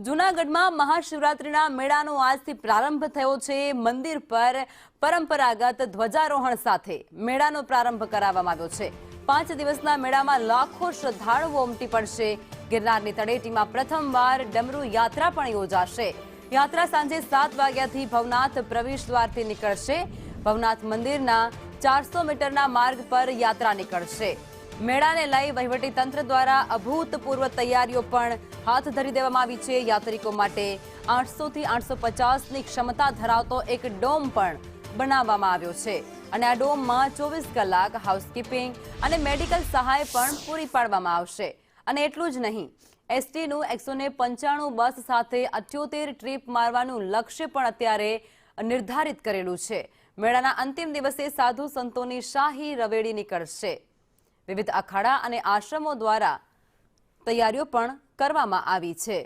જૂનાગઢમાં મહાશિવરાત્રીના મેળાનો આજથી પ્રારંભ થયો છે। મંદિર પર પરંપરાગત ધ્વજારોહણ સાથે મેળાનો પ્રારંભ કરાવવામાં આવ્યો છે। 5 દિવસના મેળામાં લાખો શ્રદ્ધાળુઓ ઉમટી પડશે। ગિરનારની તળેટીમાં પ્રથમવાર ડમરૂ યાત્રા પણ યોજાશે। યાત્રા સાંજે 7 વાગ્યાથી ભવનાથ પ્રવેશ દ્વારથી નીકળશે। ભવનાથ મંદિરના 400 મીટરના માર્ગ પર યાત્રા નીકળશે। મેળાને લઈ વહીવટી તંત્ર દ્વારા અભૂતપૂર્વ તૈયારીઓ પણ હાથ ધરી દેવામાં આવી છે। યાત્રિકો માટે 800 થી 850ની ક્ષમતા ધરાવતો એક ડોમ પણ બનાવવામાં આવ્યો છે અને આ ડોમમાં 24 કલાક હાઉસકીપિંગ અને મેડિકલ સહાય પણ પૂરી પાડવામાં આવશે। અને એટલું જ નહીં, એસટીનું 195 બસ સાથે 78 ટ્રીપ મારવાનું લક્ષ્ય પણ અત્યારે નિર્ધારિત કરેલું છે। મેળાના અંતિમ દિવસે સાધુ સંતોની શાહી રવેડી નીકળશે। વિવિધ અખાડા અને આશ્રમો દ્વારા તૈયારીઓ પણ કરવામાં આવી છે।